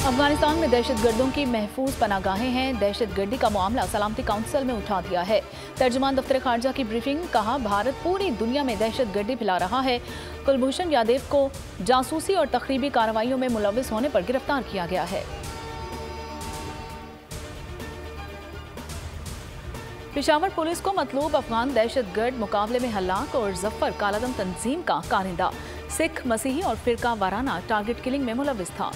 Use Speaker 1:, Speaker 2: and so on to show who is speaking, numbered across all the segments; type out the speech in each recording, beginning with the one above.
Speaker 1: अफगानिस्तान में दहशतगर्दों की महफूज पनागाहें हैं। दहशतगर्दी का मामला सलामती काउंसिल में उठा दिया है। तर्जुमान दफ्तर खारजा की ब्रीफिंग, कहा भारत पूरी दुनिया में दहशतगर्दी फैला रहा है। कुलभूषण यादव को जासूसी और तखरीबी कार्रवाइयों में मुलविस होने पर गिरफ्तार किया गया है। पेशावर पुलिस को मतलूब अफगान दहशतगर्द मुकाबले में हलाक और जफर कालादम तंजीम का कारिंदा सिख, मसीही और फिरका वाराना टारगेट किलिंग में मुलविस था।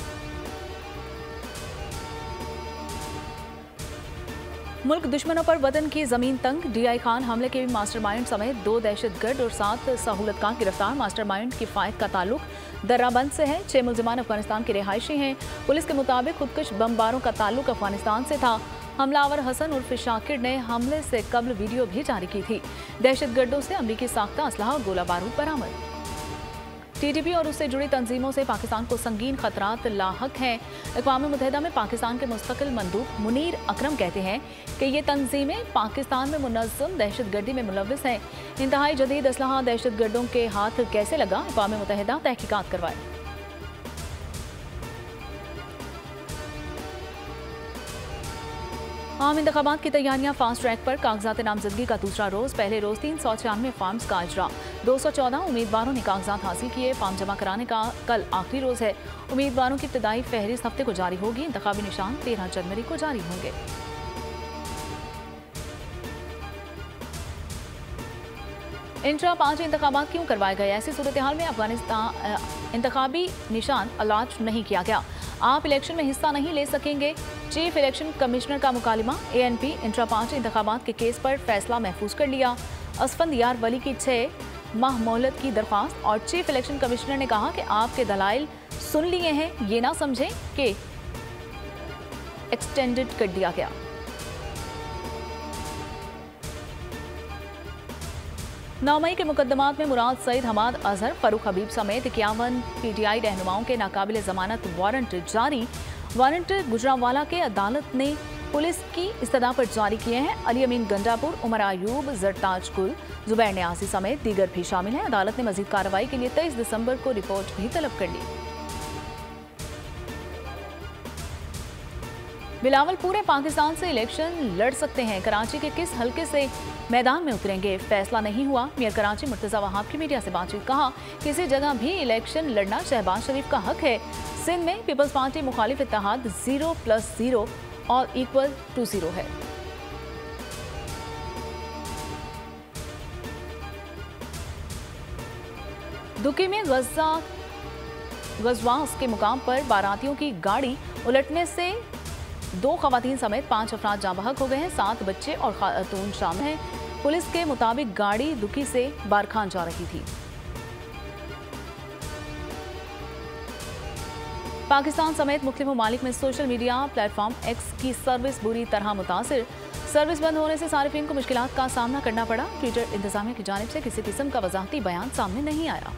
Speaker 1: मुल्क दुश्मनों पर वतन की जमीन तंग, DI खान हमले के मास्टरमाइंड समेत 2 दहशतगर्द और 7 सहूलतकार गिरफ्तार। मास्टरमाइंड की फायद का ताल्लुक दर्राबंद से है। 6 मुल्जिमान अफगानिस्तान के रिहायशी हैं। पुलिस के मुताबिक खुदकुश बमबारों का ताल्लुक अफगानिस्तान से था। हमलावर हसन उर्फ शाकिर ने हमले से कबल वीडियो भी जारी की थी। दहशतगर्दों से अमरीकी साख्ता असलहा और गोला बारूद बरामद। TTP और उससे जुड़ी तंजीमों से पाकिस्तान को संगीन खतरात लाहक हैं। अक़वाम मुत्तहिदा में पाकिस्तान के मुस्तकिल मंदूब मुनीर अकरम कहते हैं कि ये तंजीमें पाकिस्तान में मुनज़्ज़म दहशतगर्दी में मुलविस हैं। इंतहाई जदीद असलहा दहशतगर्दों के हाथ कैसे लगा, अक़वाम मुत्तहिदा तहकीकात करवाए। आम इंतखाबात की तैयारियां फास्ट ट्रैक पर, कागजात नामजदगी का दूसरा रोज। पहले रोज 396 फार्म्स का इजरा, 214 उम्मीदवारों ने कागजात हासिल किए। फार्म जमा कराने का कल आखिरी रोज है। उम्मीदवारों की इब्तदाई फहरिस्त हफ्ते को जारी होगी। इंतखाबी निशान 13 जनवरी को जारी होंगे। इंट्रा 5 इंतखाबात क्यों करवाए गए? ऐसी सूरत हाल में अफगानिस्तान इंतखाबी निशान अलाट नहीं किया गया। आप इलेक्शन में हिस्सा नहीं ले सकेंगे। चीफ इलेक्शन कमिश्नर का मुकालिमा। ANP इंट्रा 5 इंतखाबात के केस पर फैसला महफूज कर लिया। असफंदियार वली की 6 माह मोहलत की दरख्वास्त, और चीफ इलेक्शन कमिश्नर ने कहा कि आपके दलाइल सुन लिए हैं, ये ना समझें कि एक्सटेंडेड कर दिया गया। नौमई के मुकदमात में मुराद सईद, हमाद अजहर, फरूख हबीब समेत 51 PTI रहनुमाओं के नाकाबिल जमानत वारंट जारी। वारंट गुजरांवाला के अदालत ने पुलिस की इस्तदा पर जारी किए हैं। अली अमीन गंडापुर, उमर आयूब, जरताज कुल, जुबैर न्यासी समेत दीगर भी शामिल हैं। अदालत ने मजीद कार्रवाई के लिए 23 दिसंबर को रिपोर्ट भी तलब कर ली। बिलावल पूरे पाकिस्तान से इलेक्शन लड़ सकते हैं। कराची के किस हलके से मैदान में उतरेंगे, फैसला नहीं हुआ। मेयर कराची मुर्तजा वहाब की मीडिया से बातचीत, कहा किसी जगह भी इलेक्शन लड़ना शहबाज शरीफ का हक है। सिंध में पीपल्स पार्टी मुखालिफ इत्तेहाद 0+0 और =0 है। दुकी में गजवास के मुकाम पर बारातियों की गाड़ी उलटने से 2 खवातीन समेत 5 अफराद जाँ बहक हो गए हैं। 7 बच्चे और खातून शामिल हैं। पुलिस के मुताबिक गाड़ी दुकी से बारखान जा रही थी। पाकिस्तान समेत मुख्तलिफ ममालिक में सोशल मीडिया प्लेटफॉर्म X की सर्विस बुरी तरह मुतासिर। सर्विस बंद होने से सारिफिन को मुश्किलात का सामना करना पड़ा। ट्विटर इंतजामिया की जानिब से किसी किस्म का वजाहती बयान सामने नहीं आया।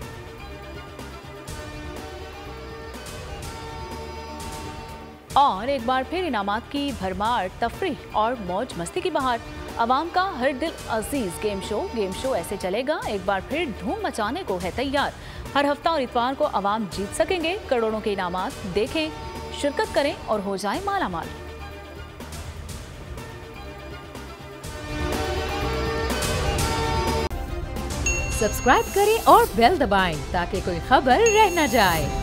Speaker 1: और एक बार फिर इनामात की भरमार, तफरीह और मौज मस्ती की बहार। अवाम का हर दिल अजीज गेम शो ऐसे चलेगा। एक बार फिर धूम मचाने को है तैयार। हर हफ्ता और इतवार को अवाम जीत सकेंगे करोड़ों के इनामात। देखें, शिरकत करें और हो जाए मालामाल।
Speaker 2: सब्सक्राइब करें और बेल दबाएं ताकि कोई खबर रह न जाए।